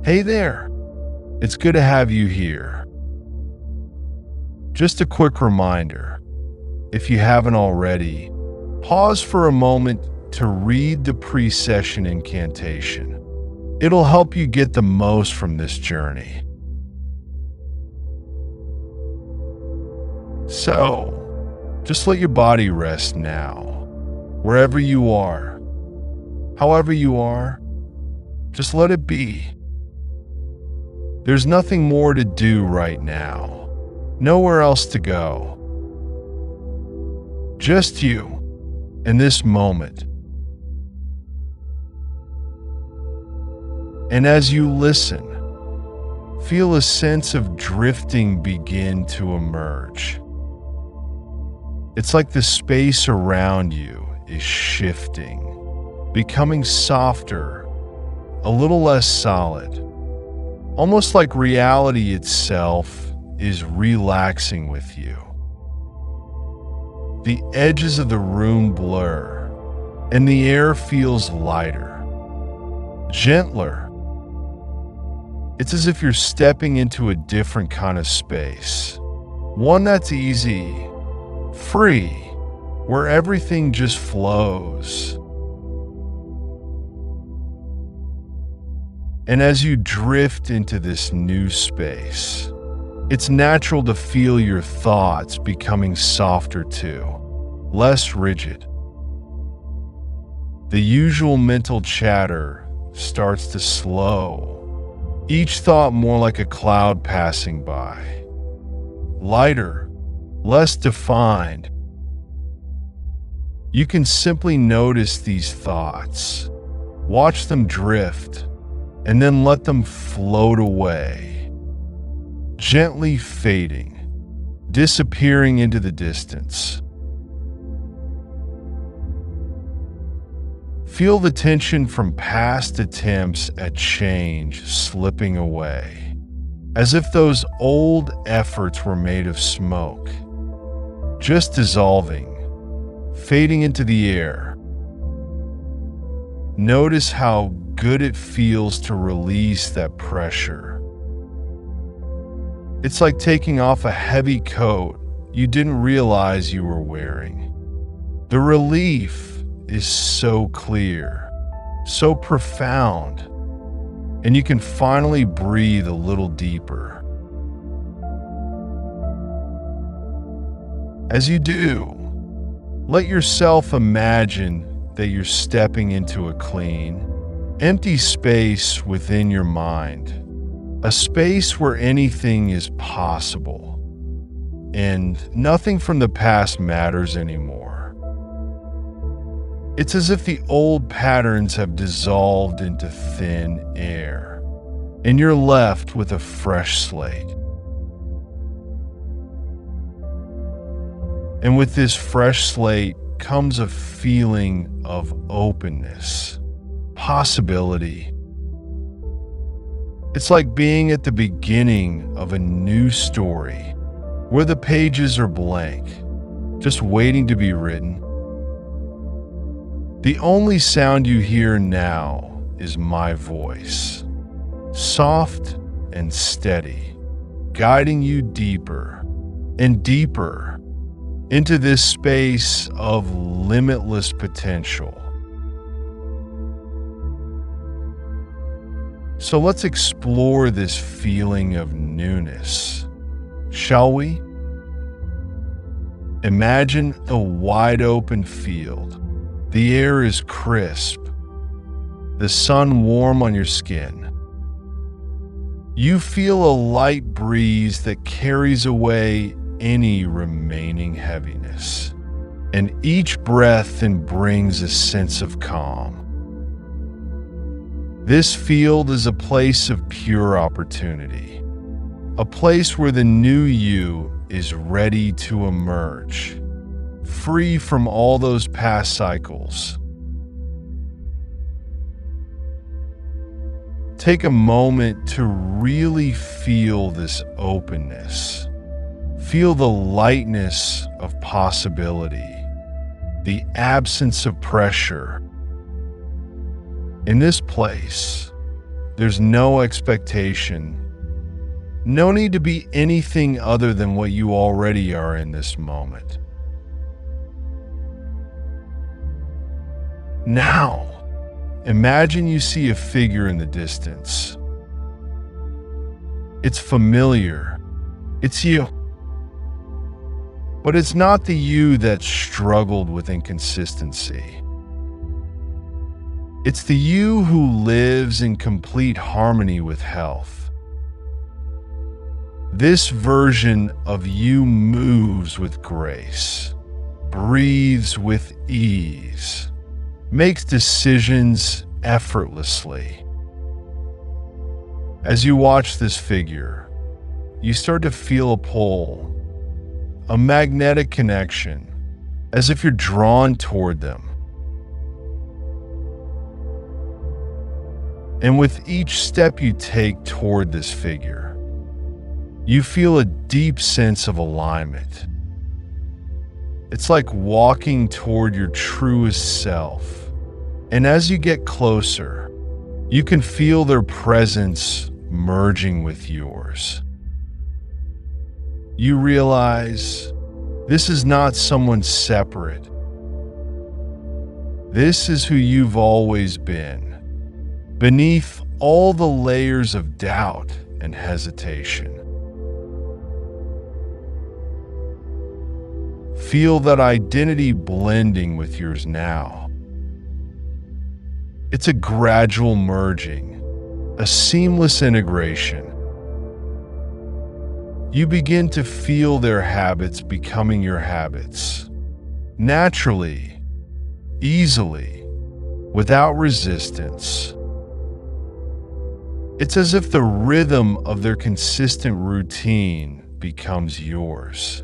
Hey there, it's good to have you here. Just a quick reminder, if you haven't already, pause for a moment to read the pre-session incantation. It'll help you get the most from this journey. So, just let your body rest now, wherever you are, however you are, just let it be. There's nothing more to do right now, nowhere else to go. Just you, in this moment. And as you listen, feel a sense of drifting begin to emerge. It's like the space around you is shifting, becoming softer, a little less solid, almost like reality itself is relaxing with you. The edges of the room blur, and the air feels lighter, gentler. It's as if you're stepping into a different kind of space, one that's easy, free, where everything just flows. And as you drift into this new space, it's natural to feel your thoughts becoming softer too, less rigid. The usual mental chatter starts to slow, each thought more like a cloud passing by, lighter, less defined. You can simply notice these thoughts, watch them drift, and then let them float away, gently fading, disappearing into the distance. Feel the tension from past attempts at change slipping away, as if those old efforts were made of smoke, just dissolving, fading into the air. Notice how good it feels to release that pressure. It's like taking off a heavy coat you didn't realize you were wearing. The relief is so clear, so profound, and you can finally breathe a little deeper. As you do, let yourself imagine that you're stepping into a clean, empty space within your mind, a space where anything is possible, and nothing from the past matters anymore. It's as if the old patterns have dissolved into thin air, and you're left with a fresh slate. And with this fresh slate comes a feeling of openness, possibility. It's like being at the beginning of a new story, where the pages are blank, just waiting to be written. The only sound you hear now is my voice, soft and steady, guiding you deeper and deeper into this space of limitless potential. So let's explore this feeling of newness, shall we? Imagine a wide open field. The air is crisp, the sun warm on your skin. You feel a light breeze that carries away any remaining heaviness, and each breath then brings a sense of calm. This field is a place of pure opportunity, a place where the new you is ready to emerge, free from all those past cycles. Take a moment to really feel this openness. Feel the lightness of possibility, the absence of pressure. In this place, There's no expectation. No need to be anything other than what you already are in this moment. Now, imagine you see a figure in the distance. It's familiar. It's you. But it's not the you that struggled with inconsistency. It's the you who lives in complete harmony with health. This version of you moves with grace, breathes with ease, makes decisions effortlessly. As you watch this figure, you start to feel a pull, a magnetic connection, as if you're drawn toward them. And with each step you take toward this figure, you feel a deep sense of alignment. It's like walking toward your truest self. And as you get closer, you can feel their presence merging with yours. You realize this is not someone separate. This is who you've always been, beneath all the layers of doubt and hesitation. Feel that identity blending with yours now. It's a gradual merging, a seamless integration. You begin to feel their habits becoming your habits, naturally, easily, without resistance. It's as if the rhythm of their consistent routine becomes yours,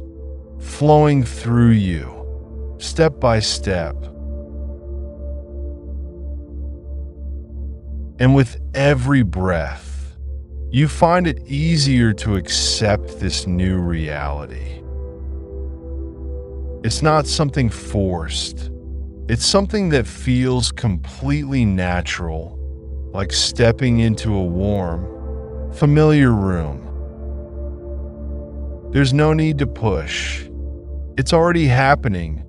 flowing through you, step by step. And with every breath, you find it easier to accept this new reality. It's not something forced. It's something that feels completely natural, like stepping into a warm, familiar room. There's no need to push. It's already happening,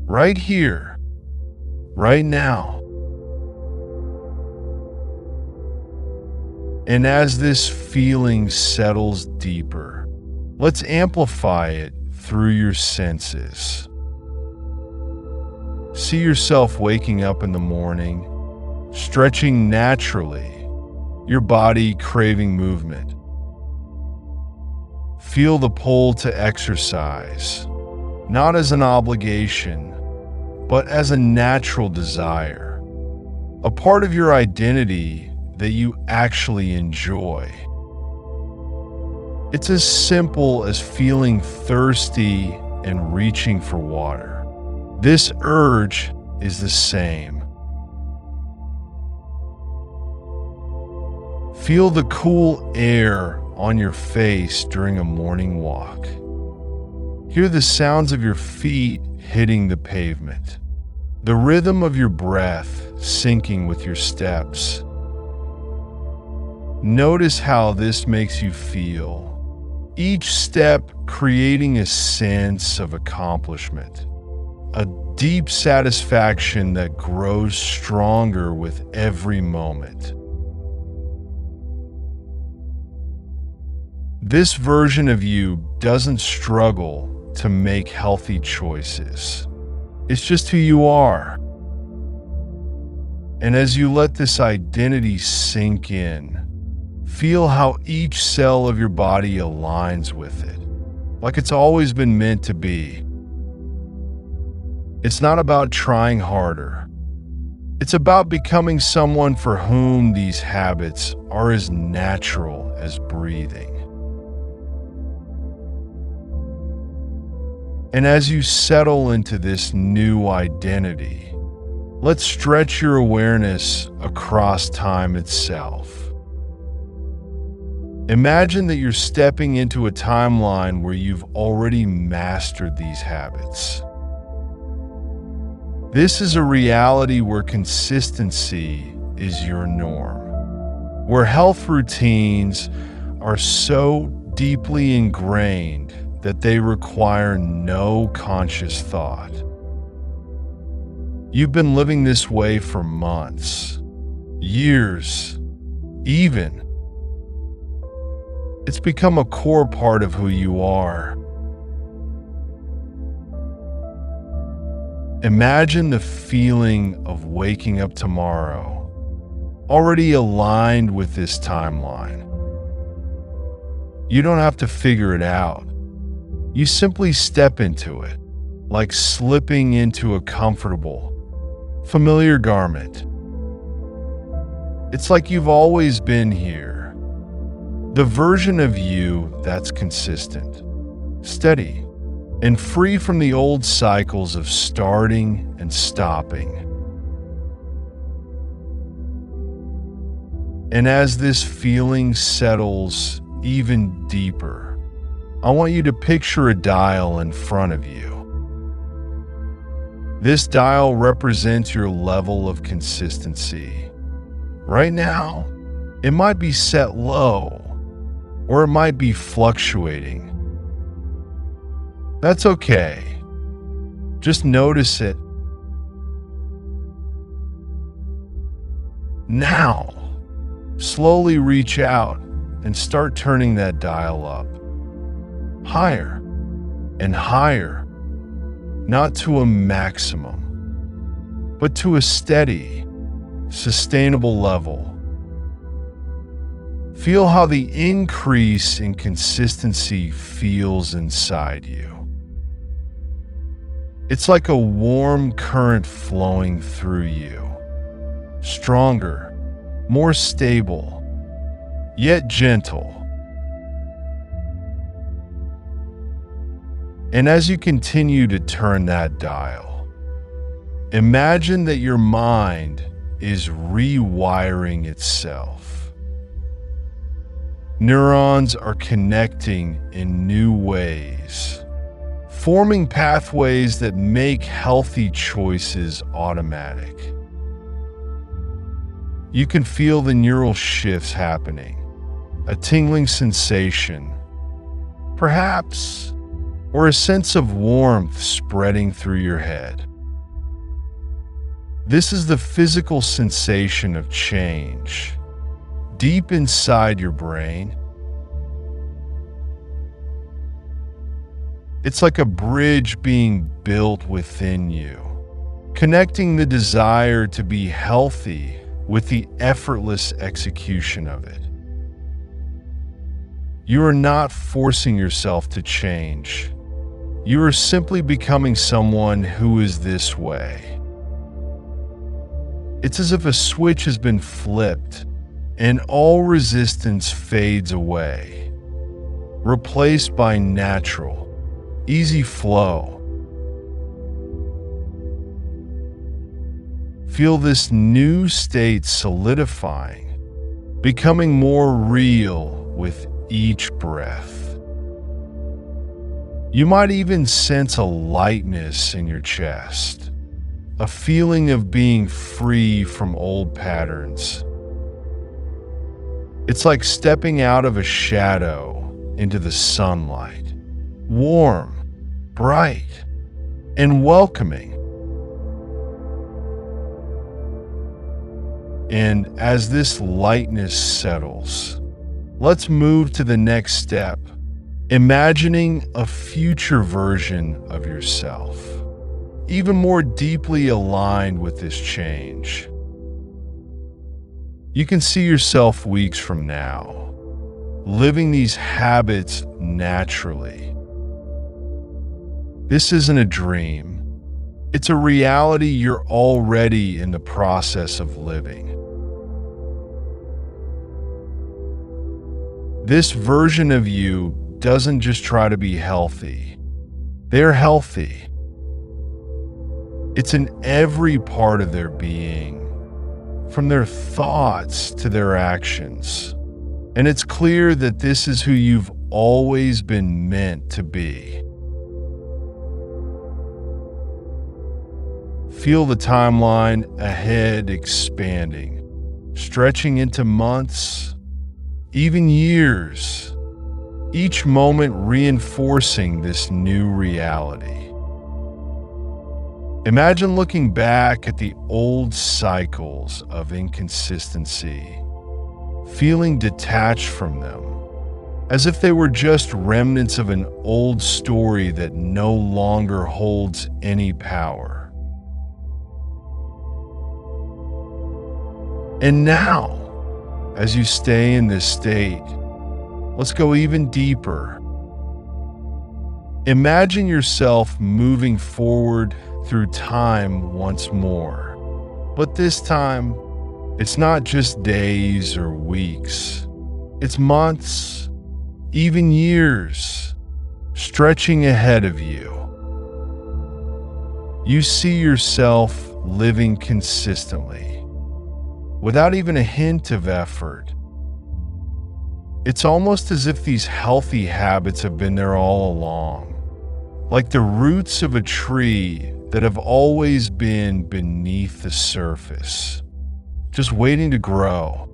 right here, right now. And as this feeling settles deeper, let's amplify it through your senses. See yourself waking up in the morning, stretching naturally, your body craving movement. Feel the pull to exercise, not as an obligation, but as a natural desire, a part of your identity that you actually enjoy. It's as simple as feeling thirsty and reaching for water. This urge is the same. Feel the cool air on your face during a morning walk. Hear the sounds of your feet hitting the pavement, the rhythm of your breath syncing with your steps. Notice how this makes you feel, each step creating a sense of accomplishment, a deep satisfaction that grows stronger with every moment. This version of you doesn't struggle to make healthy choices. It's just who you are. And as you let this identity sink in, feel how each cell of your body aligns with it, like it's always been meant to be. It's not about trying harder. It's about becoming someone for whom these habits are as natural as breathing. And as you settle into this new identity, let's stretch your awareness across time itself. Imagine that you're stepping into a timeline where you've already mastered these habits. This is a reality where consistency is your norm, where health routines are so deeply ingrained that they require no conscious thought. You've been living this way for months, years, even. It's become a core part of who you are. Imagine the feeling of waking up tomorrow, already aligned with this timeline. You don't have to figure it out. You simply step into it, like slipping into a comfortable, familiar garment. It's like you've always been here. The version of you that's consistent, steady, and free from the old cycles of starting and stopping. And as this feeling settles even deeper, I want you to picture a dial in front of you. This dial represents your level of consistency. Right now, it might be set low, or it might be fluctuating. That's okay. Just notice it. Now, slowly reach out and start turning that dial up. Higher and higher. Not to a maximum, but to a steady, sustainable level. Feel how the increase in consistency feels inside you. It's like a warm current flowing through you. Stronger, more stable, yet gentle. And as you continue to turn that dial, imagine that your mind is rewiring itself. Neurons are connecting in new ways, forming pathways that make healthy choices automatic. You can feel the neural shifts happening, a tingling sensation, perhaps, or a sense of warmth spreading through your head. This is the physical sensation of change, deep inside your brain. It's like a bridge being built within you, connecting the desire to be healthy with the effortless execution of it. You are not forcing yourself to change. You are simply becoming someone who is this way. It's as if a switch has been flipped and all resistance fades away, replaced by natural, easy flow. Feel this new state solidifying, becoming more real with each breath. You might even sense a lightness in your chest, a feeling of being free from old patterns. It's like stepping out of a shadow into the sunlight, warm, bright, and welcoming. And as this lightness settles, let's move to the next step, imagining a future version of yourself, even more deeply aligned with this change. You can see yourself weeks from now, living these habits naturally. This isn't a dream. It's a reality you're already in the process of living. This version of you doesn't just try to be healthy. They're healthy. It's in every part of their being, from their thoughts to their actions. And it's clear that this is who you've always been meant to be. Feel the timeline ahead expanding, stretching into months, even years, each moment reinforcing this new reality. Imagine looking back at the old cycles of inconsistency, feeling detached from them, as if they were just remnants of an old story that no longer holds any power. And now, as you stay in this state, let's go even deeper. Imagine yourself moving forward through time once more. But this time, it's not just days or weeks. It's months, even years, stretching ahead of you. You see yourself living consistently, without even a hint of effort. It's almost as if these healthy habits have been there all along, like the roots of a tree that have always been beneath the surface, just waiting to grow.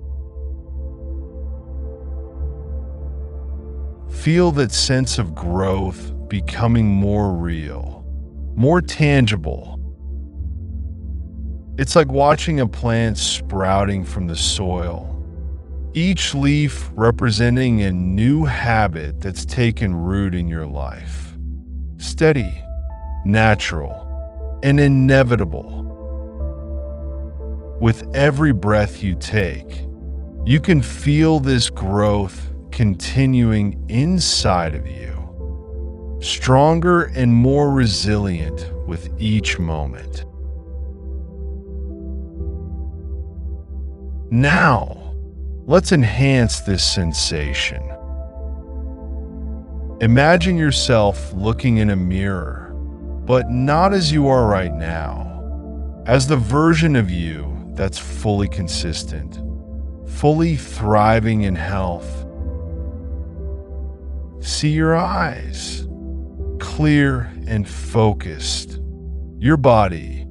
Feel that sense of growth becoming more real, more tangible. It's like watching a plant sprouting from the soil, each leaf representing a new habit that's taken root in your life. Steady, natural, and inevitable. With every breath you take, you can feel this growth continuing inside of you, stronger and more resilient with each moment. Now, let's enhance this sensation. Imagine yourself looking in a mirror, but not as you are right now, as the version of you that's fully consistent, fully thriving in health. See your eyes, clear and focused, your body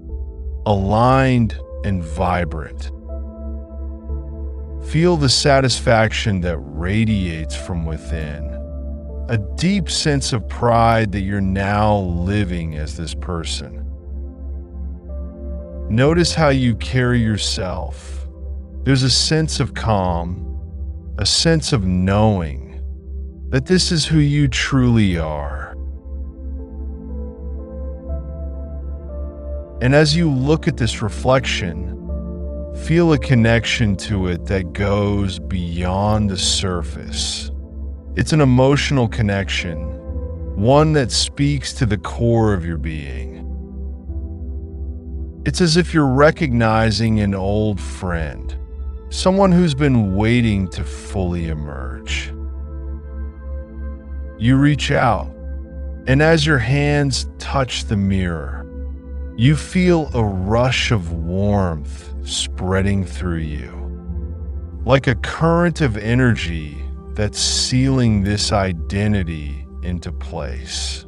aligned and vibrant. Feel the satisfaction that radiates from within, a deep sense of pride that you're now living as this person. Notice how you carry yourself. There's a sense of calm, a sense of knowing that this is who you truly are. And as you look at this reflection, feel a connection to it that goes beyond the surface. It's an emotional connection, one that speaks to the core of your being. It's as if you're recognizing an old friend, someone who's been waiting to fully emerge. You reach out, and as your hands touch the mirror, you feel a rush of warmth spreading through you, like a current of energy that's sealing this identity into place.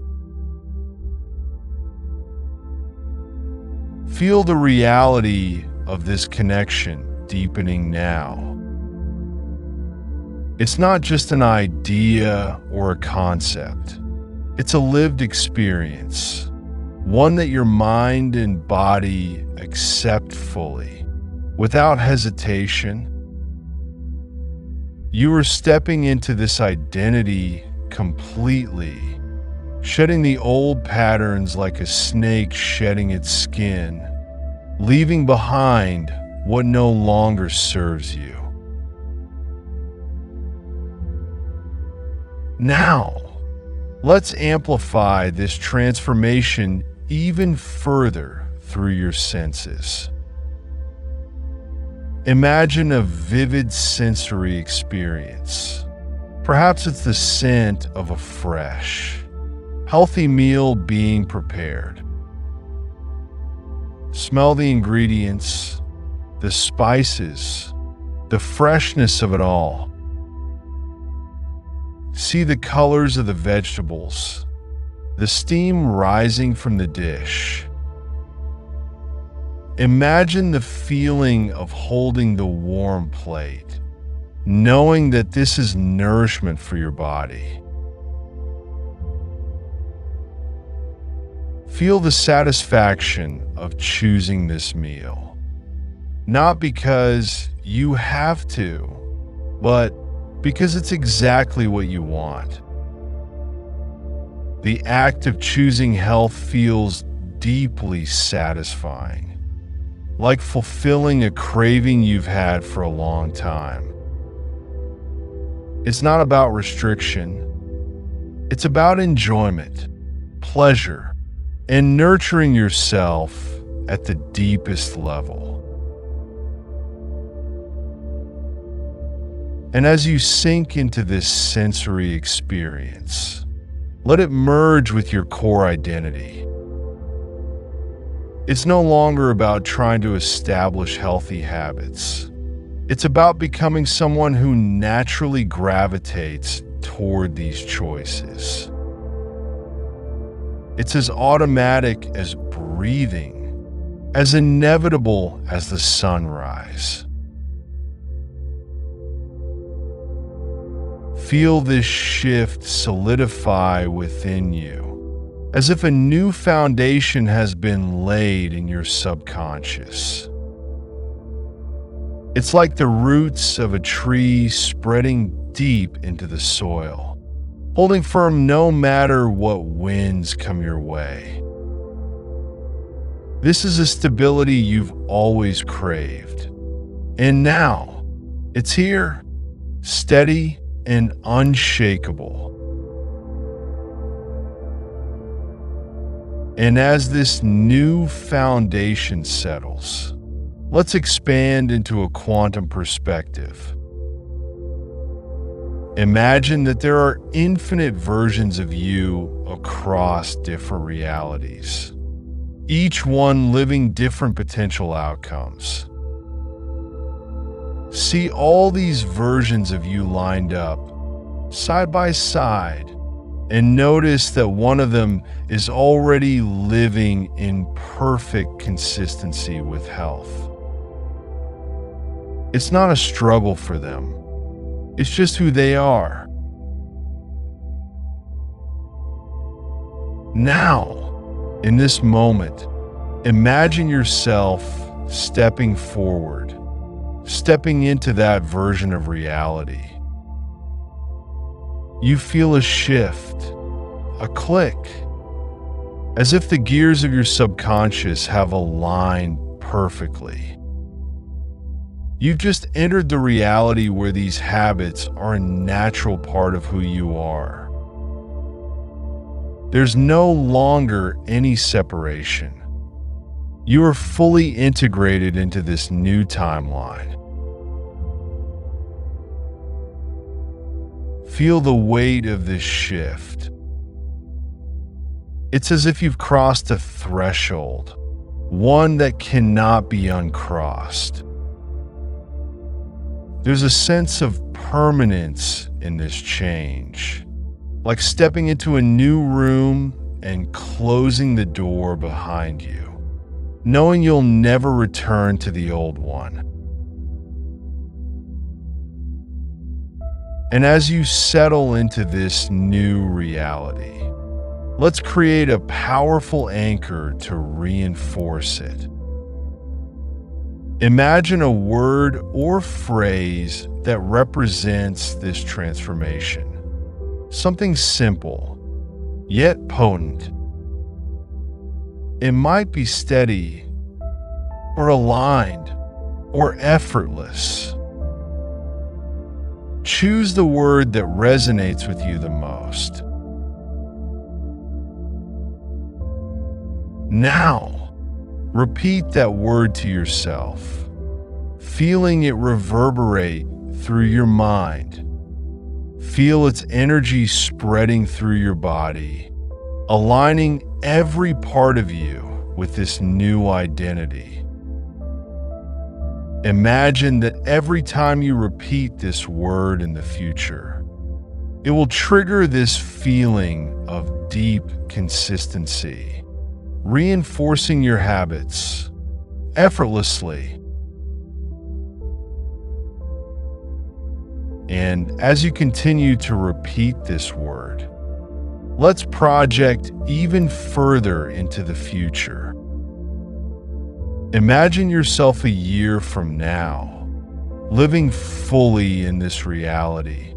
Feel the reality of this connection deepening now. It's not just an idea or a concept. It's a lived experience, one that your mind and body accept fully, without hesitation. You are stepping into this identity completely, shedding the old patterns like a snake shedding its skin, leaving behind what no longer serves you. Now, let's amplify this transformation even further through your senses. Imagine a vivid sensory experience. Perhaps it's the scent of a fresh, healthy meal being prepared. Smell the ingredients, the spices, the freshness of it all. See the colors of the vegetables, the steam rising from the dish. Imagine the feeling of holding the warm plate, knowing that this is nourishment for your body. Feel the satisfaction of choosing this meal, not because you have to, but because it's exactly what you want. The act of choosing health feels deeply satisfying, like fulfilling a craving you've had for a long time. It's not about restriction. It's about enjoyment, pleasure, and nurturing yourself at the deepest level. And as you sink into this sensory experience, let it merge with your core identity. It's no longer about trying to establish healthy habits. It's about becoming someone who naturally gravitates toward these choices. It's as automatic as breathing, as inevitable as the sunrise. Feel this shift solidify within you, as if a new foundation has been laid in your subconscious. It's like the roots of a tree spreading deep into the soil, holding firm no matter what winds come your way. This is a stability you've always craved. And now, it's here, steady and unshakable. And as this new foundation settles, let's expand into a quantum perspective. Imagine that there are infinite versions of you across different realities, each one living different potential outcomes. See all these versions of you lined up, side by side, and notice that one of them is already living in perfect consistency with health. It's not a struggle for them. It's just who they are. Now, in this moment, imagine yourself stepping forward, stepping into that version of reality. You feel a shift, a click, as if the gears of your subconscious have aligned perfectly. You've just entered the reality where these habits are a natural part of who you are. There's no longer any separation. You are fully integrated into this new timeline. Feel the weight of this shift. It's as if you've crossed a threshold, one that cannot be uncrossed. There's a sense of permanence in this change, like stepping into a new room and closing the door behind you, knowing you'll never return to the old one. And as you settle into this new reality, let's create a powerful anchor to reinforce it. Imagine a word or phrase that represents this transformation. Something simple, yet potent. It might be steady, or aligned, or effortless. Choose the word that resonates with you the most. Now, repeat that word to yourself, feeling it reverberate through your mind. Feel its energy spreading through your body, aligning every part of you with this new identity. Imagine that every time you repeat this word in the future, it will trigger this feeling of deep consistency, reinforcing your habits effortlessly. And as you continue to repeat this word, let's project even further into the future. Imagine yourself a year from now, living fully in this reality.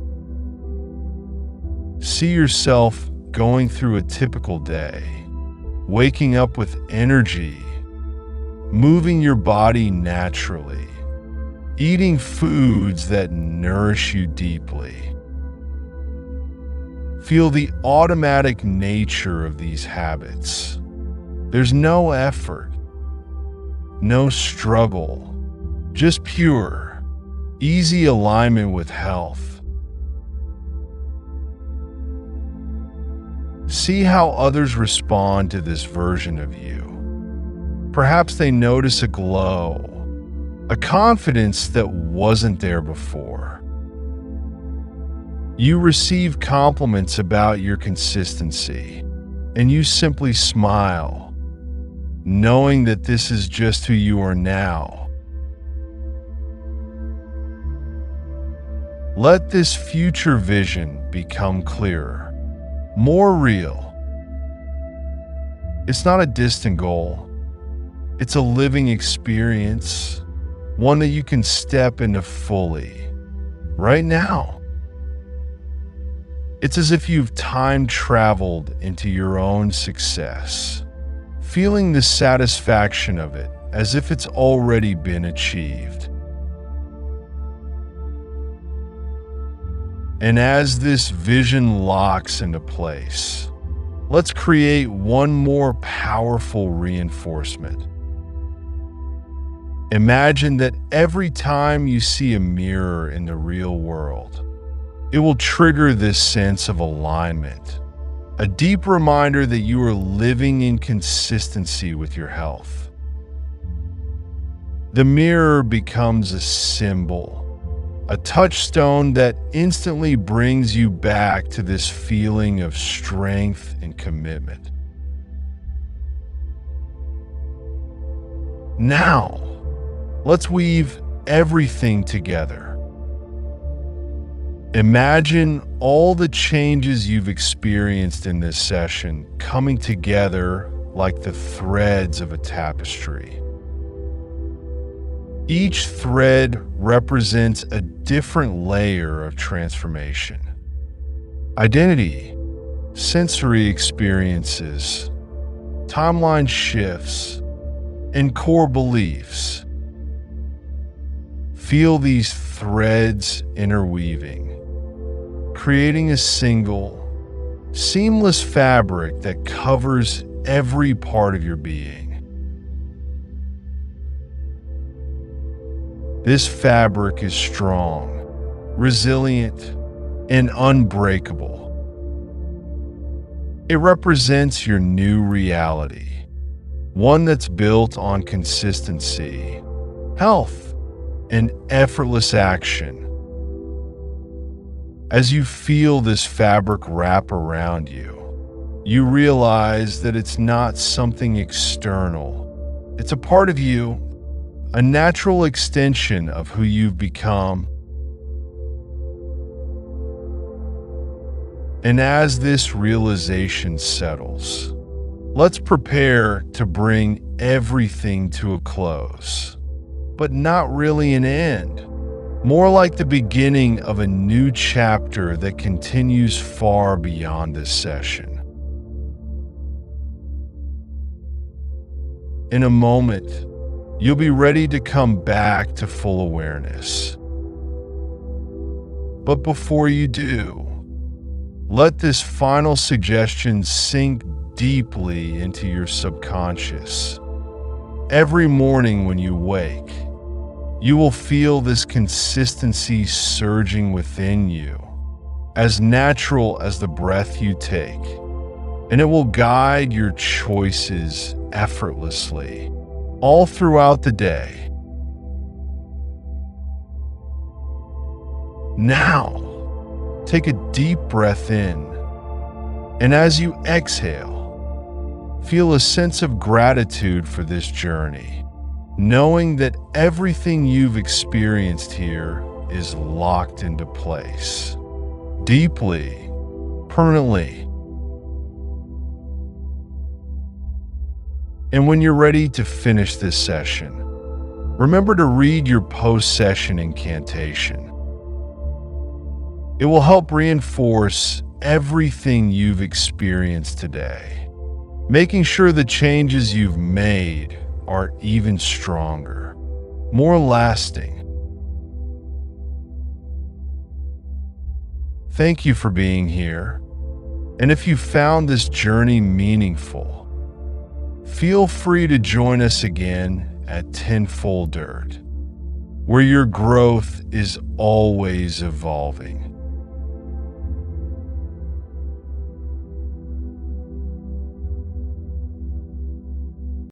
See yourself going through a typical day, waking up with energy, moving your body naturally, eating foods that nourish you deeply. Feel the automatic nature of these habits. There's no effort, no struggle, just pure, easy alignment with health. See how others respond to this version of you. Perhaps they notice a glow, a confidence that wasn't there before. You receive compliments about your consistency, and you simply smile, knowing that this is just who you are now. Let this future vision become clearer, more real. It's not a distant goal. It's a living experience, one that you can step into fully, right now. It's as if you've time traveled into your own success, feeling the satisfaction of it as if it's already been achieved. And as this vision locks into place, let's create one more powerful reinforcement. Imagine that every time you see a mirror in the real world, it will trigger this sense of alignment, a deep reminder that you are living in consistency with your health. The mirror becomes a symbol, a touchstone that instantly brings you back to this feeling of strength and commitment. Now, let's weave everything together. Imagine all the changes you've experienced in this session coming together like the threads of a tapestry. Each thread represents a different layer of transformation. Identity, sensory experiences, timeline shifts, and core beliefs. Feel these threads interweaving, creating a single, seamless fabric that covers every part of your being. This fabric is strong, resilient, and unbreakable. It represents your new reality, one that's built on consistency, health, and effortless action. As you feel this fabric wrap around you, you realize that it's not something external. It's a part of you, a natural extension of who you've become. And as this realization settles, let's prepare to bring everything to a close, but not really an end. More like the beginning of a new chapter that continues far beyond this session. In a moment, you'll be ready to come back to full awareness. But before you do, let this final suggestion sink deeply into your subconscious. Every morning when you wake, you will feel this consistency surging within you, as natural as the breath you take, and it will guide your choices effortlessly, all throughout the day. Now, take a deep breath in, and as you exhale, feel a sense of gratitude for this journey, knowing that everything you've experienced here is locked into place, deeply, permanently. And when you're ready to finish this session, remember to read your post-session incantation. It will help reinforce everything you've experienced today, making sure the changes you've made are even stronger, more lasting. Thank you for being here. And if you found this journey meaningful, feel free to join us again at Tenfold Dirt, where your growth is always evolving.